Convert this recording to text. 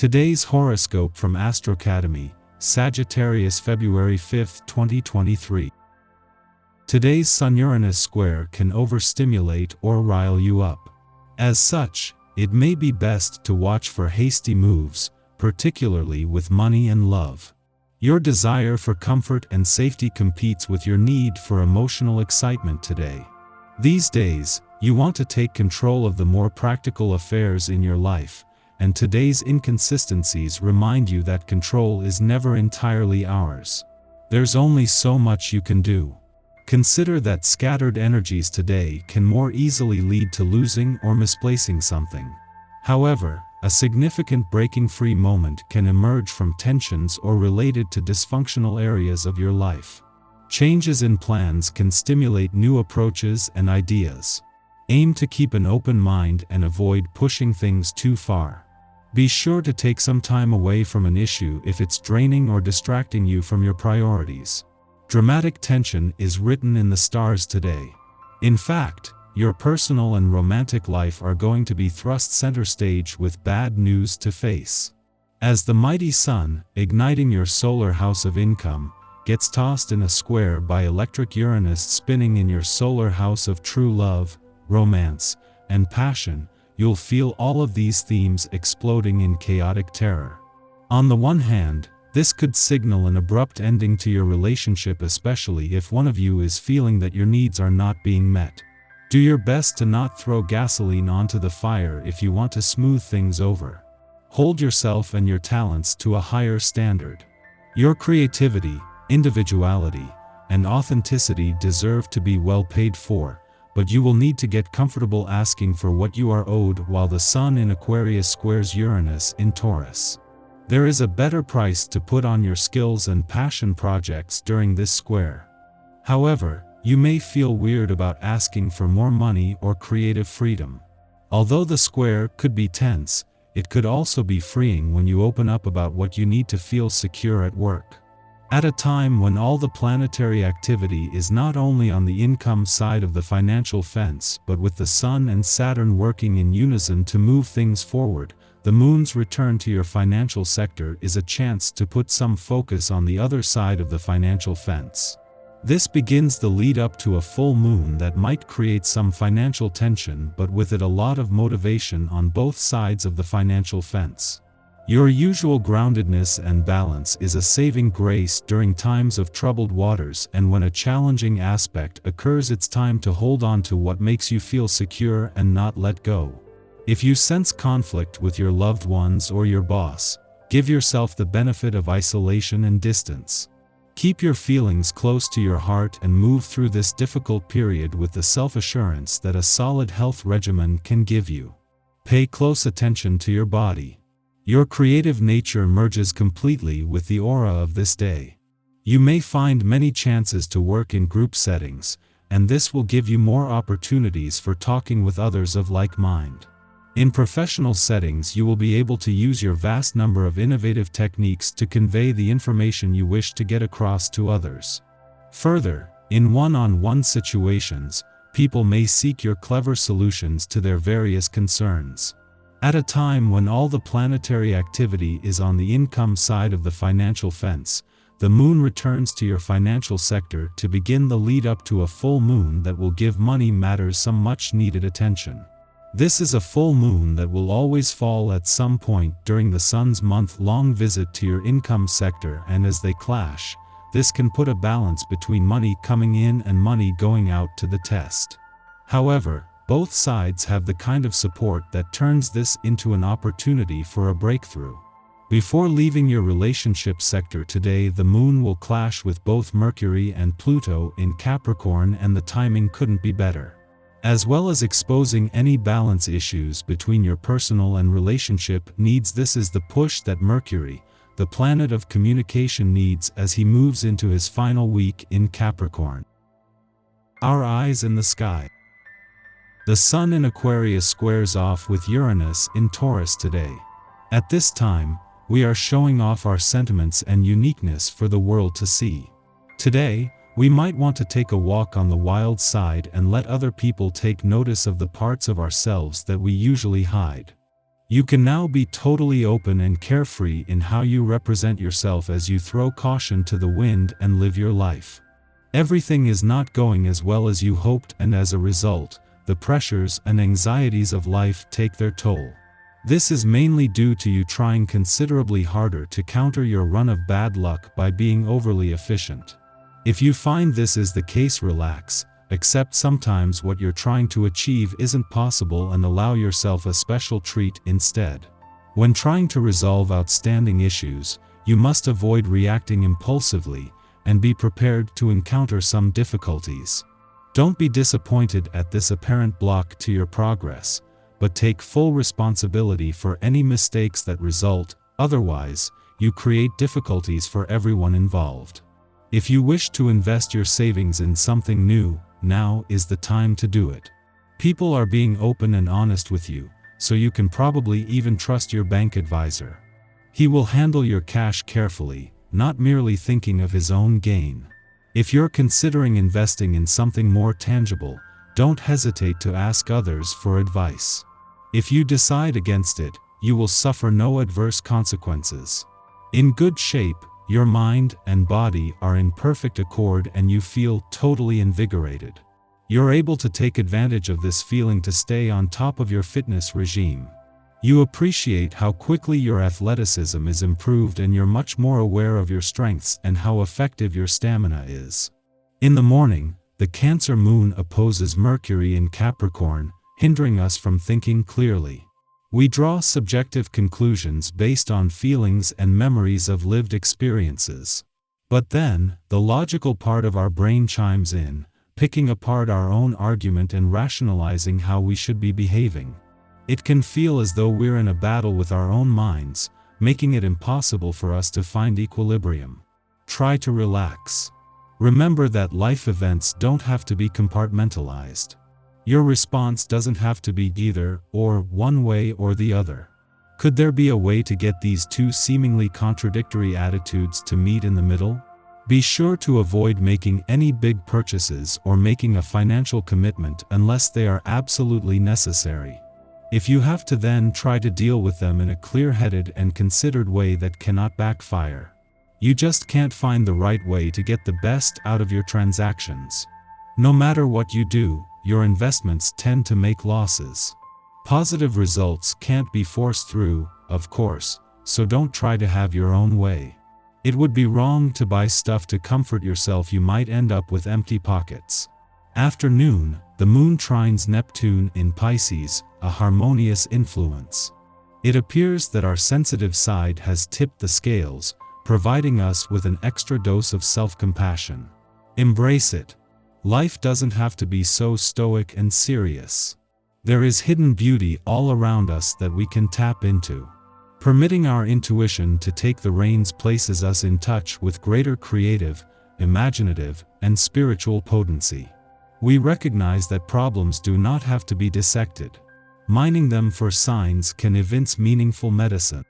Today's horoscope from Astrocademy, Sagittarius February 5, 2023. Today's Sun-Uranus square can overstimulate or rile you up. As such, it may be best to watch for hasty moves, particularly with money and love. Your desire for comfort and safety competes with your need for emotional excitement today. These days, you want to take control of the more practical affairs in your life, and today's inconsistencies remind you that control is never entirely ours. There's only so much you can do. Consider that scattered energies today can more easily lead to losing or misplacing something. However, a significant breaking free moment can emerge from tensions or related to dysfunctional areas of your life. Changes in plans can stimulate new approaches and ideas. Aim to keep an open mind and avoid pushing things too far. Be sure to take some time away from an issue if it's draining or distracting you from your priorities. Dramatic tension is written in the stars today. In fact, your personal and romantic life are going to be thrust center stage with bad news to face. As the mighty sun, igniting your solar house of income, gets tossed in a square by electric Uranus spinning in your solar house of true love, romance, and passion, you'll feel all of these themes exploding in chaotic terror. On the one hand, this could signal an abrupt ending to your relationship, especially if one of you is feeling that your needs are not being met. Do your best to not throw gasoline onto the fire if you want to smooth things over. Hold yourself and your talents to a higher standard. Your creativity, individuality, and authenticity deserve to be well paid for, but you will need to get comfortable asking for what you are owed while the Sun in Aquarius squares Uranus in Taurus. There is a better price to put on your skills and passion projects during this square. However, you may feel weird about asking for more money or creative freedom. Although the square could be tense, it could also be freeing when you open up about what you need to feel secure at work. At a time when all the planetary activity is not only on the income side of the financial fence but with the Sun and Saturn working in unison to move things forward, the Moon's return to your financial sector is a chance to put some focus on the other side of the financial fence. This begins the lead up to a full moon that might create some financial tension, but with it a lot of motivation on both sides of the financial fence. Your usual groundedness and balance is a saving grace during times of troubled waters, and when a challenging aspect occurs, it's time to hold on to what makes you feel secure and not let go. If you sense conflict with your loved ones or your boss, give yourself the benefit of isolation and distance. Keep your feelings close to your heart and move through this difficult period with the self-assurance that a solid health regimen can give you. Pay close attention to your body. Your creative nature merges completely with the aura of this day. You may find many chances to work in group settings, and this will give you more opportunities for talking with others of like mind. In professional settings, you will be able to use your vast number of innovative techniques to convey the information you wish to get across to others. Further, in one-on-one situations, people may seek your clever solutions to their various concerns. At a time when all the planetary activity is on the income side of the financial fence, the Moon returns to your financial sector to begin the lead up to a full moon that will give money matters some much needed attention. This is a full moon that will always fall at some point during the Sun's month-long visit to your income sector, and as they clash, this can put a balance between money coming in and money going out to the test. However, both sides have the kind of support that turns this into an opportunity for a breakthrough. Before leaving your relationship sector today, the Moon will clash with both Mercury and Pluto in Capricorn, and the timing couldn't be better. As well as exposing any balance issues between your personal and relationship needs, this is the push that Mercury, the planet of communication, needs as he moves into his final week in Capricorn. Our eyes in the sky. The Sun in Aquarius squares off with Uranus in Taurus today. At this time, we are showing off our sentiments and uniqueness for the world to see. Today, we might want to take a walk on the wild side and let other people take notice of the parts of ourselves that we usually hide. You can now be totally open and carefree in how you represent yourself as you throw caution to the wind and live your life. Everything is not going as well as you hoped, and as a result, the pressures and anxieties of life take their toll. This is mainly due to you trying considerably harder to counter your run of bad luck by being overly efficient. If you find this is the case, relax, accept sometimes what you're trying to achieve isn't possible, and allow yourself a special treat instead. When trying to resolve outstanding issues, you must avoid reacting impulsively, and be prepared to encounter some difficulties. Don't be disappointed at this apparent block to your progress, but take full responsibility for any mistakes that result, otherwise, you create difficulties for everyone involved. If you wish to invest your savings in something new, now is the time to do it. People are being open and honest with you, so you can probably even trust your bank advisor. He will handle your cash carefully, not merely thinking of his own gain. If you're considering investing in something more tangible, don't hesitate to ask others for advice. If you decide against it, you will suffer no adverse consequences. In good shape, your mind and body are in perfect accord and you feel totally invigorated. You're able to take advantage of this feeling to stay on top of your fitness regime. You appreciate how quickly your athleticism is improved, and you're much more aware of your strengths and how effective your stamina is. In the morning, the Cancer moon opposes Mercury in Capricorn, hindering us from thinking clearly. We draw subjective conclusions based on feelings and memories of lived experiences. But then, the logical part of our brain chimes in, picking apart our own argument and rationalizing how we should be behaving. It can feel as though we're in a battle with our own minds, making it impossible for us to find equilibrium. Try to relax. Remember that life events don't have to be compartmentalized. Your response doesn't have to be either or, one way or the other. Could there be a way to get these two seemingly contradictory attitudes to meet in the middle? Be sure to avoid making any big purchases or making a financial commitment unless they are absolutely necessary. If you have to, then try to deal with them in a clear-headed and considered way that cannot backfire. You just can't find the right way to get the best out of your transactions. No matter what you do, your investments tend to make losses. Positive results can't be forced through, of course, so don't try to have your own way. It would be wrong to buy stuff to comfort yourself. You might end up with empty pockets. Afternoon, the moon trines Neptune in Pisces, a harmonious influence. It appears that our sensitive side has tipped the scales, providing us with an extra dose of self-compassion. Embrace it. Life doesn't have to be so stoic and serious. There is hidden beauty all around us that we can tap into. Permitting our intuition to take the reins places us in touch with greater creative, imaginative, and spiritual potency. We recognize that problems do not have to be dissected. Mining them for signs can evince meaningful medicine.